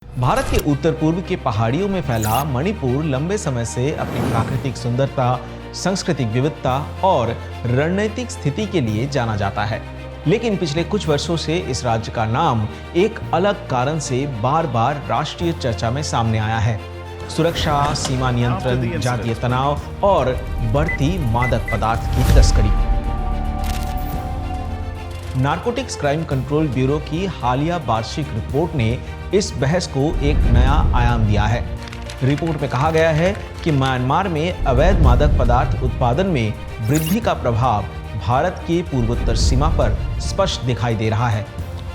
भारत के उत्तर पूर्व के पहाड़ियों में फैला मणिपुर लंबे समय से अपनी प्राकृतिक सुंदरता, सांस्कृतिक विविधता और रणनीतिक स्थिति के लिए जाना जाता है। लेकिन पिछले कुछ वर्षों से इस राज्य का नाम एक अलग कारण से बार बार राष्ट्रीय चर्चा में सामने आया है। सुरक्षा, सीमा नियंत्रण, जातीय तनाव और बढ़ती मादक पदार्थ की तस्करी। नारकोटिक्स क्राइम कंट्रोल ब्यूरो की हालिया वार्षिक रिपोर्ट ने इस बहस को एक नया आयाम दिया है। रिपोर्ट में कहा गया है कि म्यांमार में अवैध मादक पदार्थ उत्पादन में वृद्धि का प्रभाव भारत की पूर्वोत्तर सीमा पर स्पष्ट दिखाई दे रहा है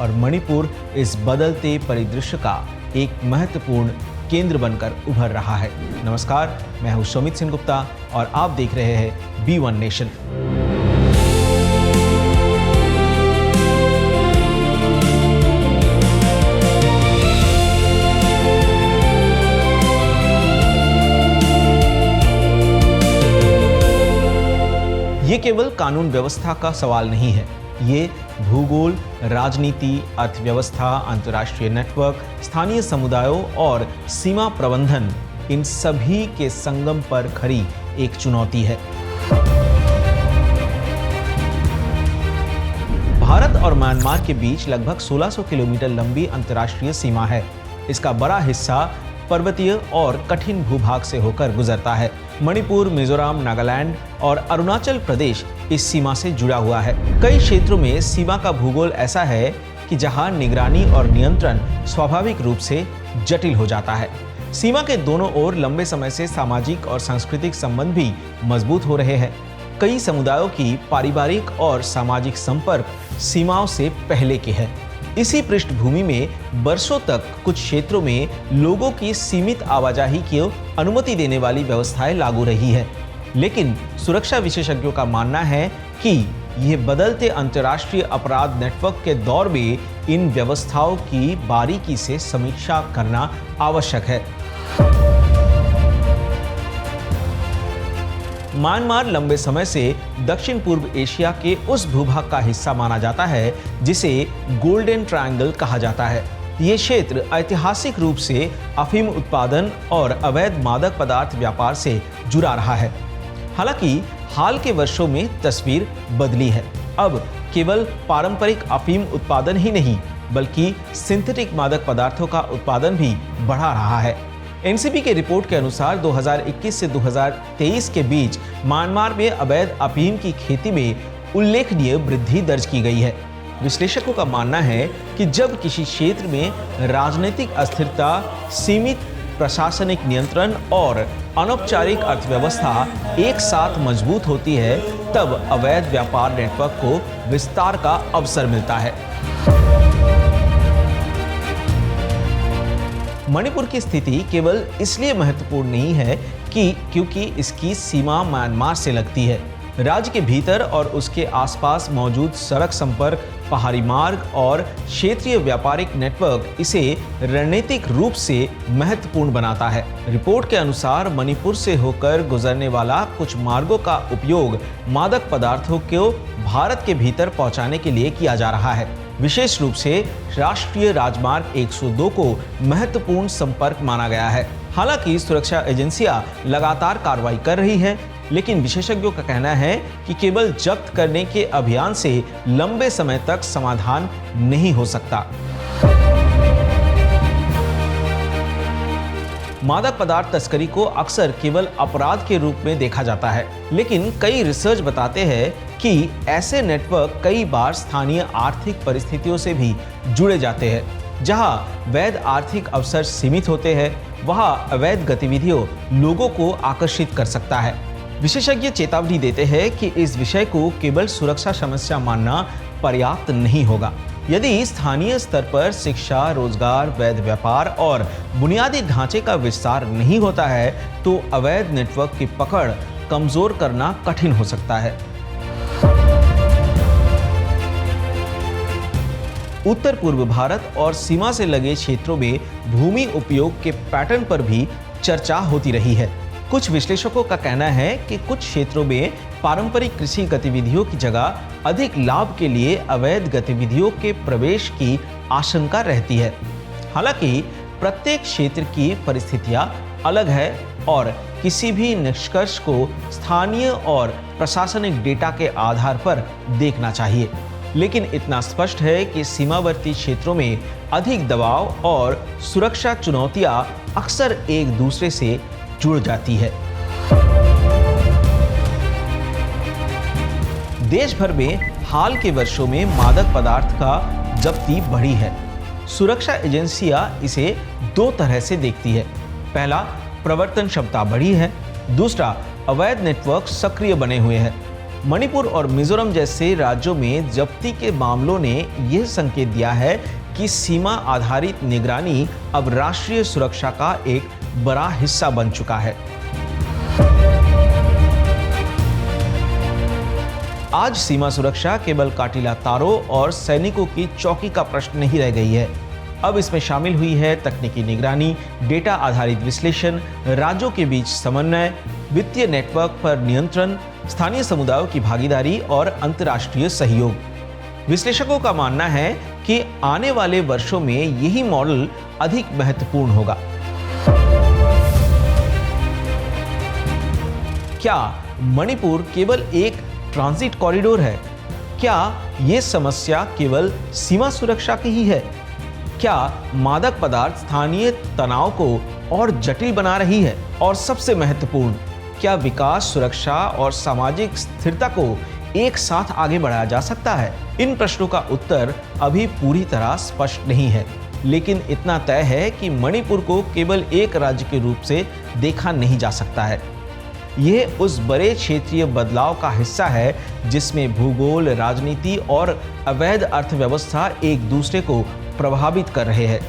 और मणिपुर इस बदलते परिदृश्य का एक महत्वपूर्ण केंद्र बनकर उभर रहा है। नमस्कार, मैं हूं सुमित सिंह गुप्ता और आप देख रहे हैं B1 नेशन। ये केवल कानून व्यवस्था का सवाल नहीं है, ये भूगोल, राजनीति, अर्थव्यवस्था, अंतर्राष्ट्रीय नेटवर्क, स्थानीय समुदायों और सीमा प्रबंधन, इन सभी के संगम पर खड़ी एक चुनौती है। भारत और म्यांमार के बीच लगभग 1600 किलोमीटर लंबी अंतर्राष्ट्रीय सीमा है। इसका बड़ा हिस्सा पर्वतीय और कठिन भूभाग से होकर गुजरता है। मणिपुर, मिजोरम, नागालैंड और अरुणाचल प्रदेश इस सीमा से जुड़ा हुआ है। कई क्षेत्रों में सीमा का भूगोल ऐसा है कि जहां निगरानी और नियंत्रण स्वाभाविक रूप से जटिल हो जाता है। सीमा के दोनों ओर लंबे समय से सामाजिक और सांस्कृतिक संबंध भी मजबूत हो रहे हैं। कई समुदायों की पारिवारिक और सामाजिक संपर्क सीमाओं से पहले के है। इसी पृष्ठभूमि में वर्षों तक कुछ क्षेत्रों में लोगों की सीमित आवाजाही की अनुमति देने वाली व्यवस्थाएं लागू रही है। लेकिन सुरक्षा विशेषज्ञों का मानना है कि यह बदलते अंतर्राष्ट्रीय अपराध नेटवर्क के दौर में इन व्यवस्थाओं की बारीकी से समीक्षा करना आवश्यक है। म्यांमार लंबे समय से दक्षिण पूर्व एशिया के उस भूभाग का हिस्सा माना जाता है जिसे गोल्डन ट्रायंगल कहा जाता है। ये क्षेत्र ऐतिहासिक रूप से अफीम उत्पादन और अवैध मादक पदार्थ व्यापार से जुड़ा रहा है। हालांकि हाल के वर्षों में तस्वीर बदली है। अब केवल पारंपरिक अफीम उत्पादन ही नहीं, बल्कि सिंथेटिक मादक पदार्थों का उत्पादन भी बढ़ा रहा है। एनसीबी के रिपोर्ट के अनुसार 2021 से 2023 के बीच म्यांमार में अवैध अफीम की खेती में उल्लेखनीय वृद्धि दर्ज की गई है। विश्लेषकों का मानना है कि जब किसी क्षेत्र में राजनीतिक अस्थिरता, सीमित प्रशासनिक नियंत्रण और अनौपचारिक अर्थव्यवस्था एक साथ मजबूत होती है, तब अवैध व्यापार नेटवर्क को विस्तार का अवसर मिलता है। मणिपुर की स्थिति केवल इसलिए महत्वपूर्ण नहीं है क्योंकि इसकी सीमा म्यांमार से लगती है। राज्य के भीतर और उसके आसपास मौजूद सड़क संपर्क, पहाड़ी मार्ग और क्षेत्रीय व्यापारिक नेटवर्क इसे रणनीतिक रूप से महत्वपूर्ण बनाता है। रिपोर्ट के अनुसार मणिपुर से होकर गुजरने वाला कुछ मार्गों का उपयोग मादक पदार्थों को भारत के भीतर पहुंचाने के लिए किया जा रहा है। विशेष रूप से राष्ट्रीय राजमार्ग 102 को महत्वपूर्ण संपर्क माना गया है। हालांकि सुरक्षा एजेंसियां लगातार कार्रवाई कर रही है, लेकिन विशेषज्ञों का कहना है कि केवल जब्त करने के अभियान से लंबे समय तक समाधान नहीं हो सकता। मादक पदार्थ तस्करी को अक्सर केवल अपराध के रूप में देखा जाता है, लेकिन कई रिसर्च बताते हैं कि ऐसे नेटवर्क कई बार स्थानीय आर्थिक परिस्थितियों से भी जुड़े जाते हैं। जहां वैध आर्थिक अवसर सीमित होते हैं, वहां अवैध गतिविधियों लोगों को आकर्षित कर सकता है। विशेषज्ञ चेतावनी देते हैं कि इस विषय को केवल सुरक्षा समस्या मानना पर्याप्त नहीं होगा। यदि स्थानीय स्तर पर शिक्षा, रोजगार, वैध व्यापार और बुनियादी ढांचे का विस्तार नहीं होता है, तो अवैध नेटवर्क की पकड़ कमजोर करना कठिन हो सकता है। उत्तर पूर्व भारत और सीमा से लगे क्षेत्रों में भूमि उपयोग के पैटर्न पर भी चर्चा होती रही है। कुछ विश्लेषकों का कहना है कि कुछ क्षेत्रों में पारंपरिक कृषि गतिविधियों की जगह अधिक लाभ के लिए अवैध गतिविधियों के प्रवेश की आशंका रहती है। हालांकि प्रत्येक क्षेत्र की परिस्थितियां अलग है और किसी भी निष्कर्ष को स्थानीय और प्रशासनिक डेटा के आधार पर देखना चाहिए। लेकिन इतना स्पष्ट है कि सीमावर्ती क्षेत्रों में अधिक दबाव और सुरक्षा चुनौतियां अक्सर एक दूसरे से जुड़ जाती है। देश भर में हाल के वर्षों में मादक पदार्थ का जब्ती बढ़ी है। सुरक्षा एजेंसियां इसे दो तरह से देखती है। पहला, प्रवर्तन क्षमता बढ़ी है। दूसरा, अवैध नेटवर्क सक्रिय बने हुए हैं। मणिपुर और मिजोरम जैसे राज्यों में जब्ती के मामलों ने यह संकेत दिया है कि सीमा आधारित निगरानी अब राष्ट्रीय सुरक्षा का एक बड़ा हिस्सा बन चुका है। आज सीमा सुरक्षा केवल काटिला तारों और सैनिकों की चौकी का प्रश्न नहीं रह गई है। अब इसमें शामिल हुई है तकनीकी निगरानी, डेटा आधारित विश्लेषण, राज्यों के बीच समन्वय, वित्तीय नेटवर्क पर नियंत्रण, स्थानीय समुदायों की भागीदारी और अंतर्राष्ट्रीय सहयोग। विश्लेषकों का मानना है कि आने वाले वर्षों में यही मॉडल अधिक महत्वपूर्ण होगा। क्या मणिपुर केवल एक ट्रांजिट कॉरिडोर है? क्या यह समस्या केवल सीमा सुरक्षा की ही है? क्या मादक पदार्थ स्थानीय तनाव को और जटिल बना रही है? और सबसे महत्वपूर्ण, क्या विकास, सुरक्षा और सामाजिक स्थिरता को एक साथ आगे बढ़ाया जा सकता है? इन प्रश्नों का उत्तर अभी पूरी तरह स्पष्ट नहीं है, लेकिन इतना तय है कि मणिपुर को केवल एक राज्य के रूप से देखा नहीं जा सकता है। यह उस बड़े क्षेत्रीय बदलाव का हिस्सा है जिसमें भूगोल, राजनीति और अवैध अर्थव्यवस्था एक दूसरे को प्रभावित कर रहे हैं।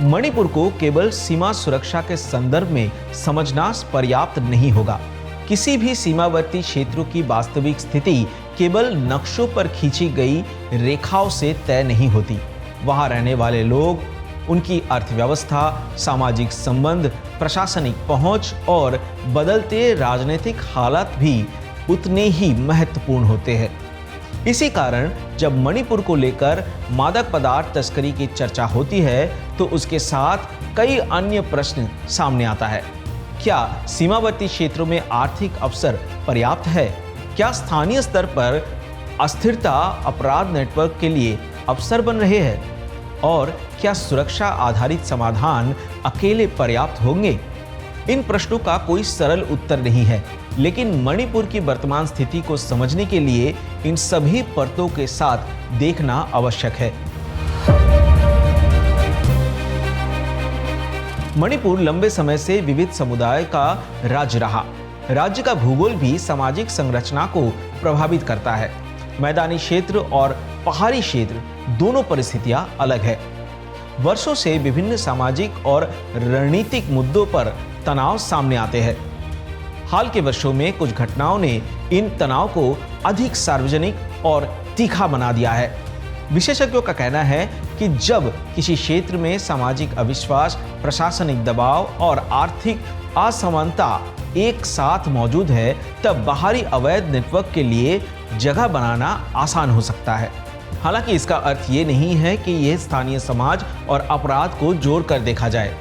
मणिपुर को केवल सीमा सुरक्षा के संदर्भ में समझना पर्याप्त नहीं होगा। किसी भी सीमावर्ती क्षेत्रों की वास्तविक स्थिति केवल नक्शों पर खींची गई रेखाओं से तय नहीं होती। वहां रहने वाले लोग, उनकी अर्थव्यवस्था, सामाजिक संबंध, प्रशासनिक पहुंच और बदलते राजनीतिक हालात भी उतने ही महत्वपूर्ण होते हैं। इसी कारण जब मणिपुर को लेकर मादक पदार्थ तस्करी की चर्चा होती है तो उसके साथ कई अन्य प्रश्न सामने आता है। क्या सीमावर्ती क्षेत्रों में आर्थिक अवसर पर्याप्त है? क्या स्थानीय स्तर पर अस्थिरता अपराध नेटवर्क के लिए अवसर बन रहे हैं? और क्या सुरक्षा आधारित समाधान अकेले पर्याप्त होंगे? इन प्रश्नों का कोई सरल उत्तर नहीं है, लेकिन मणिपुर की वर्तमान स्थिति को समझने के लिए इन सभी परतों के साथ देखना आवश्यक है। मणिपुर लंबे समय से विविध समुदाय का राज्य रहा। राज्य का भूगोल भी सामाजिक संरचना को प्रभावित करता है। मैदानी क्षेत्र और पहाड़ी क्षेत्र दोनों परिस्थितियां अलग है। वर्षों से विभिन्न सामाजिक और रणनीतिक मुद्दों पर तनाव सामने आते हैं। हाल के वर्षों में कुछ घटनाओं ने इन तनाव को अधिक सार्वजनिक और तीखा बना दिया है। विशेषज्ञों का कहना है कि जब किसी क्षेत्र में सामाजिक अविश्वास, प्रशासनिक दबाव और आर्थिक असमानता एक साथ मौजूद है, तब बाहरी अवैध नेटवर्क के लिए जगह बनाना आसान हो सकता है। हालांकि इसका अर्थ ये नहीं है कि यह स्थानीय समाज और अपराध को जोड़कर देखा जाए।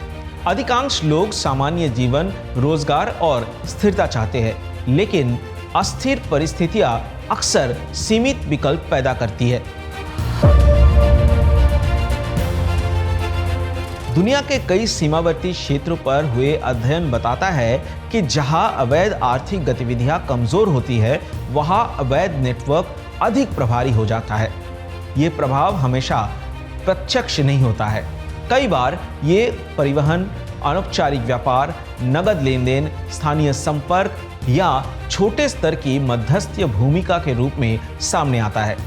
अधिकांश लोग सामान्य जीवन, रोजगार और स्थिरता चाहते हैं, लेकिन अस्थिर परिस्थितियां अक्सर सीमित विकल्प पैदा करती है। दुनिया के कई सीमावर्ती क्षेत्रों पर हुए अध्ययन बताता है कि जहां अवैध आर्थिक गतिविधियां कमजोर होती है, वहां अवैध नेटवर्क अधिक प्रभावी हो जाता है। ये प्रभाव हमेशा प्रत्यक्ष नहीं होता है। कई बार ये परिवहन, अनौपचारिक व्यापार, नगद लेन देन, स्थानीय संपर्क या छोटे स्तर की मध्यस्थीय भूमिका के रूप में सामने आता है।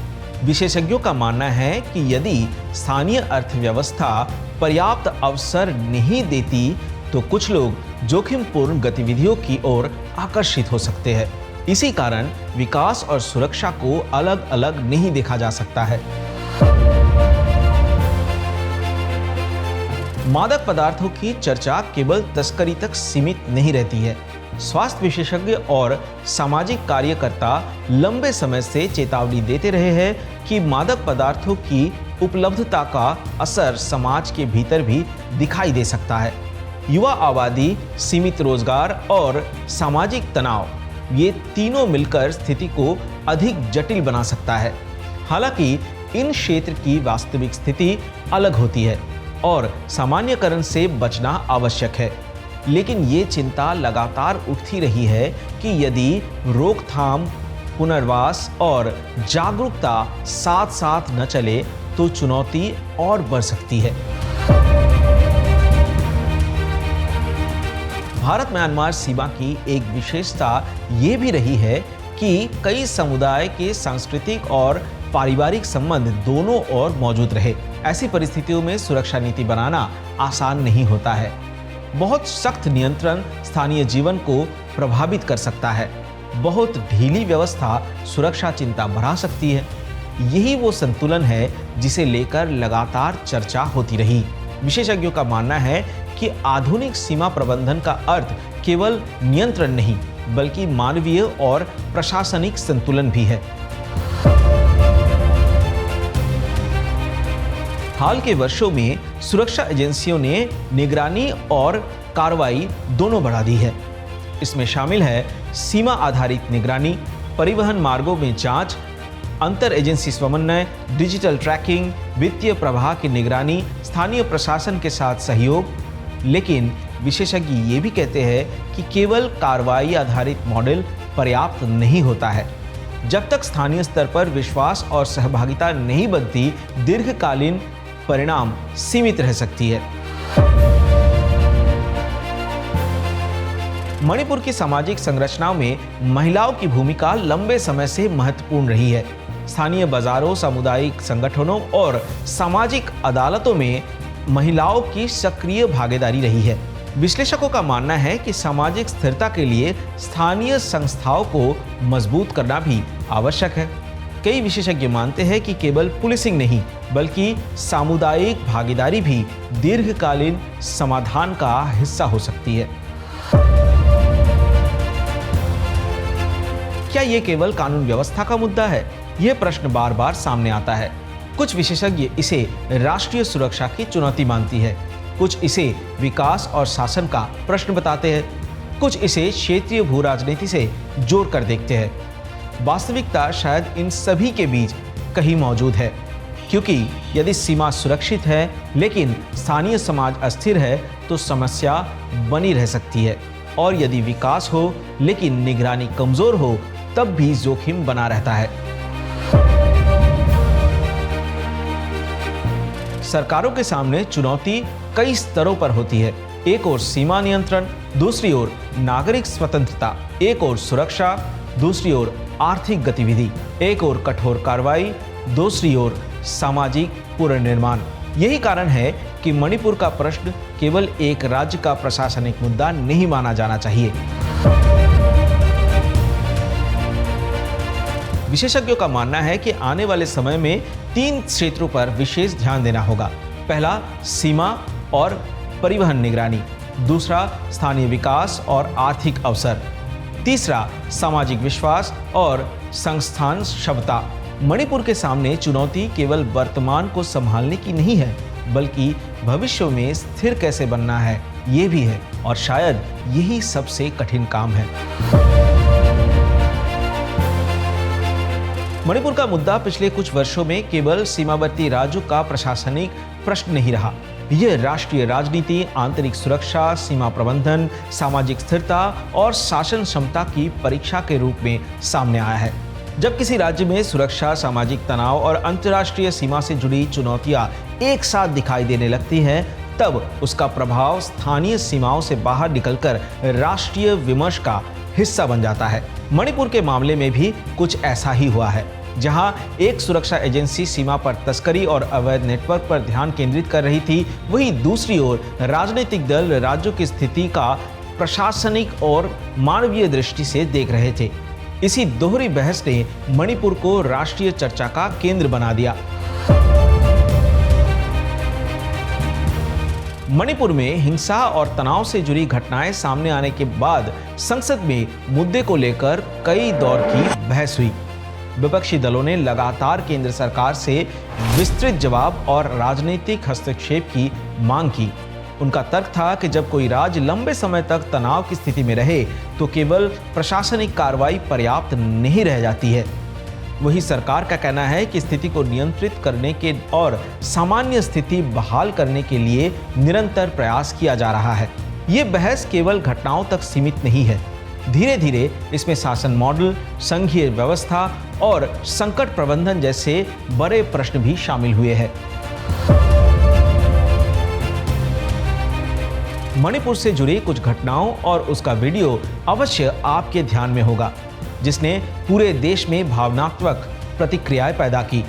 विशेषज्ञों का मानना है कि यदि स्थानीय अर्थव्यवस्था पर्याप्त अवसर नहीं देती तो कुछ लोग जोखिमपूर्ण गतिविधियों की ओर आकर्षित हो सकते हैं। इसी कारण विकास और सुरक्षा को अलग अलग नहीं देखा जा सकता है। मादक पदार्थों की चर्चा केवल तस्करी तक सीमित नहीं रहती है। स्वास्थ्य विशेषज्ञ और सामाजिक कार्यकर्ता लंबे समय से चेतावनी देते रहे हैं कि मादक पदार्थों की उपलब्धता का असर समाज के भीतर भी दिखाई दे सकता है। युवा आबादी, सीमित रोजगार और सामाजिक तनाव, ये तीनों मिलकर स्थिति को अधिक जटिल बना सकता है। हालांकि इन क्षेत्र की वास्तविक स्थिति अलग होती है और सामान्यकरण से बचना आवश्यक है, लेकिन ये चिंता लगातार उठती रही है कि यदि रोकथाम, पुनर्वास और जागरूकता साथ साथ न चले तो चुनौती और बढ़ सकती है। भारत म्यांमार सीमा की एक विशेषता ये भी रही है कि कई समुदाय के सांस्कृतिक और पारिवारिक संबंध दोनों ओर मौजूद रहे। ऐसी परिस्थितियों में सुरक्षा नीति बनाना आसान नहीं होता है। बहुत सख्त नियंत्रण स्थानीय जीवन को प्रभावित कर सकता है। बहुत ढीली व्यवस्था सुरक्षा चिंता बढ़ा सकती है। यही वो संतुलन है जिसे लेकर लगातार चर्चा होती रही। विशेषज्ञों का मानना है कि आधुनिक सीमा प्रबंधन का अर्थ केवल नियंत्रण नहीं, बल्कि मानवीय और प्रशासनिक संतुलन भी है। हाल के वर्षों में सुरक्षा एजेंसियों ने निगरानी और कार्रवाई दोनों बढ़ा दी है। इसमें शामिल है सीमा आधारित निगरानी, परिवहन मार्गों में जांच, अंतर एजेंसी समन्वय, डिजिटल ट्रैकिंग, वित्तीय प्रवाह की निगरानी, स्थानीय प्रशासन के साथ सहयोग। लेकिन विशेषज्ञ ये भी कहते हैं कि केवल कार्रवाई आधारित मॉडल पर्याप्त नहीं होता है। जब तक स्थानीय स्तर पर विश्वास और सहभागिता नहीं बनती, दीर्घकालीन परिणाम सीमित रह सकती है। मणिपुर की सामाजिक संरचनाओं में महिलाओं की भूमिका लंबे समय से महत्वपूर्ण रही है। स्थानीय बाजारों, सामुदायिक संगठनों और सामाजिक अदालतों में महिलाओं की सक्रिय भागीदारी रही है। विश्लेषकों का मानना है कि सामाजिक स्थिरता के लिए स्थानीय संस्थाओं को मजबूत करना भी आवश्यक है। कई विशेषज्ञ मानते हैं कि केवल पुलिसिंग नहीं, बल्कि सामुदायिक भागीदारी भी दीर्घकालीन समाधान का हिस्सा हो सकती है। क्या ये केवल कानून व्यवस्था का मुद्दा है? यह प्रश्न बार बार सामने आता है। कुछ विशेषज्ञ इसे राष्ट्रीय सुरक्षा की चुनौती मानती है, कुछ इसे विकास और शासन का प्रश्न बताते हैं, कुछ इसे क्षेत्रीय भू राजनीति से जोड़कर देखते हैं। वास्तविकता शायद इन सभी के बीच कहीं मौजूद है, क्योंकि यदि सीमा सुरक्षित है लेकिन स्थानीय समाज अस्थिर है तो समस्या बनी रह सकती है, और यदि विकास हो लेकिन निगरानी कमजोर हो तब भी जोखिम बना रहता है। सरकारों के सामने चुनौती कई स्तरों पर होती है। एक ओर सीमा नियंत्रण, दूसरी ओर नागरिक स्वतंत्रता, एक ओर सुरक्षा, दूसरी ओर आर्थिक गतिविधि, एक ओर कठोर कार्रवाई, दूसरी ओर सामाजिक पुनर्निर्माण। यही कारण है कि मणिपुर का प्रश्न केवल एक राज्य का प्रशासनिक मुद्दा नहीं माना जाना चाहिए। विशेषज्ञों का मानना है कि आने वाले समय में 3 क्षेत्रों पर विशेष ध्यान देना होगा। पहला, सीमा और परिवहन निगरानी, दूसरा स्थानीय विकास और आर्थिक अवसर, तीसरा सामाजिक विश्वास और संस्थान क्षमता। मणिपुर के सामने चुनौती केवल वर्तमान को संभालने की नहीं है, बल्कि भविष्य में स्थिर कैसे बनना है ये भी है, और शायद यही सबसे कठिन काम है। मणिपुर का मुद्दा पिछले कुछ वर्षों में केवल सीमावर्ती राज्यों का प्रशासनिक प्रश्न नहीं रहा। यह राष्ट्रीय राजनीति, आंतरिक सुरक्षा, सीमा प्रबंधन, सामाजिक स्थिरता और शासन क्षमता की परीक्षा के रूप में सामने आया है। जब किसी राज्य में सुरक्षा, सामाजिक तनाव और अंतर्राष्ट्रीय सीमा से जुड़ी चुनौतियां एक साथ दिखाई देने लगती हैं, तब उसका प्रभाव स्थानीय सीमाओं से बाहर निकलकर राष्ट्रीय विमर्श का हिस्सा बन जाता है। मणिपुर के मामले में भी कुछ ऐसा ही हुआ है, जहां एक सुरक्षा एजेंसी सीमा पर तस्करी और अवैध नेटवर्क पर ध्यान केंद्रित कर रही थी, वहीं दूसरी ओर राजनीतिक दल राज्यों की स्थिति का प्रशासनिक और मानवीय दृष्टि से देख रहे थे। इसी दोहरी बहस ने मणिपुर को राष्ट्रीय चर्चा का केंद्र बना दिया। मणिपुर में हिंसा और तनाव से जुड़ी घटनाएं सामने आने के बाद संसद में मुद्दे को लेकर कई दौर की बहस हुई। विपक्षी दलों ने लगातार केंद्र सरकार से विस्तृत जवाब और राजनीतिक हस्तक्षेप की मांग की। उनका तर्क था कि जब कोई राज्य लंबे समय तक तनाव की स्थिति में रहे तो केवल प्रशासनिक कार्रवाई पर्याप्त नहीं रह जाती है। वही सरकार का कहना है कि स्थिति को नियंत्रित करने के और सामान्य स्थिति बहाल करने के लिए निरंतर प्रयास किया जा रहा है। ये बहस केवल घटनाओं तक सीमित नहीं है। धीरे धीरे इसमें शासन मॉडल, संघीय व्यवस्था और संकट प्रबंधन जैसे बड़े प्रश्न भी शामिल हुए हैं। मणिपुर से जुड़ी कुछ घटनाओं और उसका वीडियो अवश्य आपके ध्यान में होगा, जिसने पूरे देश में भावनात्मक प्रतिक्रियाएं पैदा की।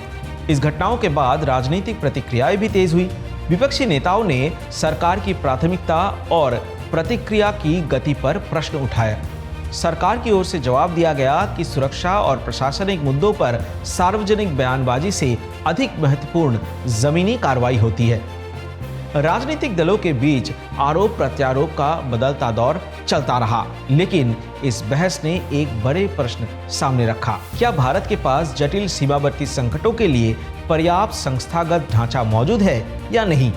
इस घटनाओं के बाद राजनीतिक प्रतिक्रियाएं भी तेज हुई। विपक्षी नेताओं ने सरकार की प्राथमिकता और प्रतिक्रिया की गति पर प्रश्न उठाया। सरकार की ओर से जवाब दिया गया कि सुरक्षा और प्रशासनिक मुद्दों पर सार्वजनिक बयानबाजी से अधिक महत्वपूर्ण जमीनी कार्रवाई होती है। राजनीतिक दलों के बीच आरोप प्रत्यारोप का बदलता दौर चलता रहा, लेकिन इस बहस ने एक बड़े प्रश्न सामने रखा। क्या भारत के पास जटिल सीमावर्ती संकटों के लिए पर्याप्त संस्थागत ढांचा मौजूद है या नहीं?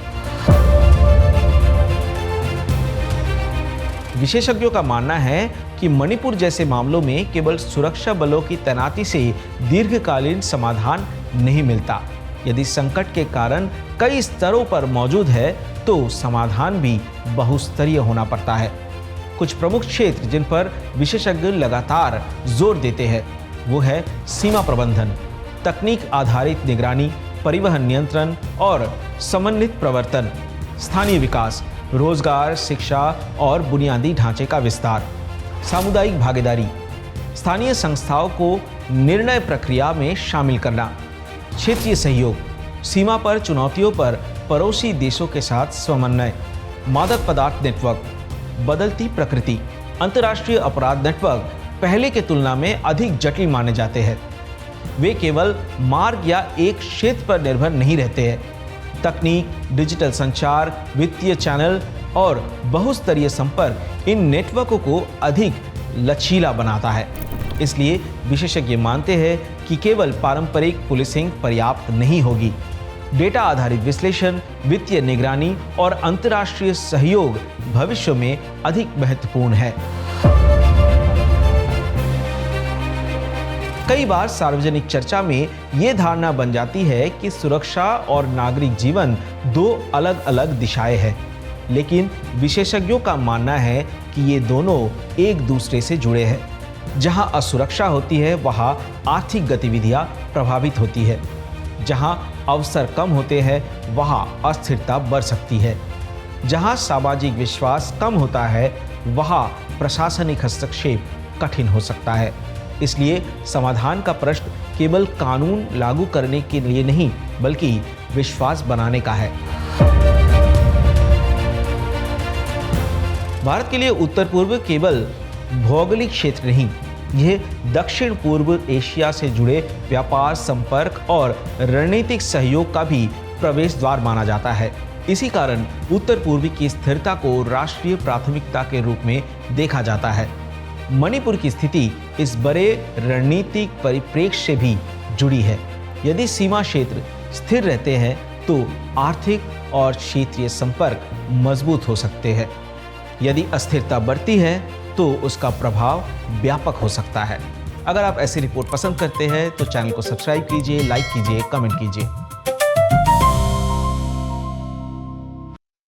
विशेषज्ञों का मानना है कि मणिपुर जैसे मामलों में केवल सुरक्षा बलों की तैनाती से दीर्घकालीन समाधान नहीं मिलता। यदि संकट के कारण कई स्तरों पर मौजूद है तो समाधान भी बहुस्तरीय होना पड़ता है। कुछ प्रमुख क्षेत्र जिन पर विशेषज्ञ लगातार जोर देते हैं वो है सीमा प्रबंधन, तकनीक आधारित निगरानी, परिवहन नियंत्रण और समन्वित प्रवर्तन, स्थानीय विकास, रोजगार, शिक्षा और बुनियादी ढांचे का विस्तार, सामुदायिक भागीदारी, स्थानीय संस्थाओं को निर्णय प्रक्रिया में शामिल करना, क्षेत्रीय सहयोग, सीमा पर चुनौतियों पर पड़ोसी देशों के साथ समन्वय, मादक पदार्थ नेटवर्क, बदलती प्रकृति। अंतर्राष्ट्रीय अपराध नेटवर्क पहले के तुलना में अधिक जटिल माने जाते हैं। वे केवल मार्ग या एक क्षेत्र पर निर्भर नहीं रहते हैं। तकनीक, डिजिटल संचार, वित्तीय चैनल और बहुस्तरीय संपर्क इन नेटवर्कों को अधिक लचीला बनाता है। इसलिए विशेषज्ञ मानते हैं कि केवल पारंपरिक पुलिसिंग पर्याप्त नहीं होगी। डेटा आधारित विश्लेषण, वित्तीय निगरानी और अंतर्राष्ट्रीय सहयोग भविष्य में अधिक महत्वपूर्ण है। कई बार सार्वजनिक चर्चा में ये धारणा बन जाती है कि सुरक्षा और नागरिक जीवन दो अलग अलग दिशाएं हैं, लेकिन विशेषज्ञों का मानना है कि ये दोनों एक दूसरे से जुड़े हैं। जहां असुरक्षा होती है वहां आर्थिक गतिविधियां प्रभावित होती है। जहां अवसर कम होते हैं वहां अस्थिरता बढ़ सकती है। जहां सामाजिक विश्वास कम होता है वहां प्रशासनिक हस्तक्षेप कठिन हो सकता है। इसलिए समाधान का प्रश्न केवल कानून लागू करने के लिए नहीं, बल्कि विश्वास बनाने का है। भारत के लिए उत्तर पूर्व केवल भौगोलिक क्षेत्र नहीं, यह दक्षिण पूर्व एशिया से जुड़े व्यापार, संपर्क और रणनीतिक सहयोग का भी प्रवेश द्वार माना जाता है। इसी कारण उत्तर पूर्व की स्थिरता को राष्ट्रीय प्राथमिकता के रूप में देखा जाता है। मणिपुर की स्थिति इस बड़े रणनीतिक परिप्रेक्ष्य से भी जुड़ी है। यदि सीमा क्षेत्र स्थिर रहते हैं तो आर्थिक और क्षेत्रीय संपर्क मजबूत हो सकते हैं। यदि अस्थिरता बढ़ती है तो उसका प्रभाव व्यापक हो सकता है। अगर आप ऐसी रिपोर्ट पसंद करते हैं तो चैनल को सब्सक्राइब कीजिए, लाइक कीजिए, कमेंट कीजिए।